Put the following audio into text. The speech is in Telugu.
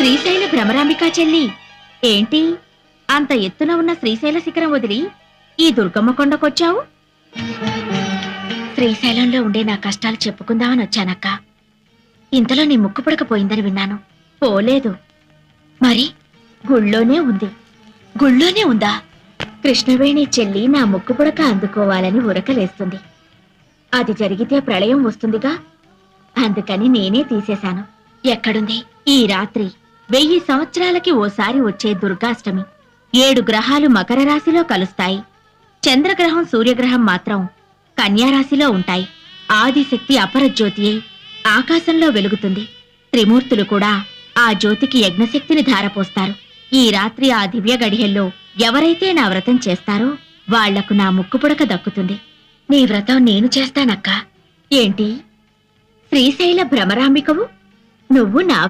శ్రీశైల భ్రమరాంబికా చెల్లి, ఏంటి అంత ఎత్తున ఉన్న శ్రీశైల శిఖరం వదిలి ఈ దుర్గమ్మ కొండకొచ్చావు? శ్రీశైలంలో ఉండే నా కష్టాలు చెప్పుకుందామని వచ్చానక్క. ఇంతలో నీ ముక్కు పుడకపోయిందని విన్నాను. పోలేదు. మరి గుళ్ళోనే ఉంది. గుళ్ళోనే ఉందా? కృష్ణవేణి చెల్లి నా ముక్కు పుడక అందుకోవాలని ఉరకలేస్తుంది. అది జరిగితే ప్రళయం వస్తుందిగా, అందుకని నేనే తీసేశాను. ఎక్కడుంది? ఈ రాత్రి 1000 సంవత్సరాలకి ఓసారి వచ్చే దుర్గాష్టమి. 7 గ్రహాలు మకర రాశిలో కలుస్తాయి. చంద్రగ్రహం సూర్యగ్రహం మాత్రం కన్యారాశిలో ఉంటాయి. ఆదిశక్తి అపరజ్యోతి అయి ఆకాశంలో వెలుగుతుంది. త్రిమూర్తులు కూడా ఆ జ్యోతికి యజ్ఞశక్తిని ధారపోస్తారు. ఈ రాత్రి ఆ దివ్య గడియల్లో ఎవరైతే నా వ్రతం చేస్తారో వాళ్లకు నా ముక్కు పుడక దక్కుతుంది. నీ వ్రతం నేను చేస్తానక్క. ఏంటి శ్రీశైల భ్రమరాంబికవు? నువ్వు నా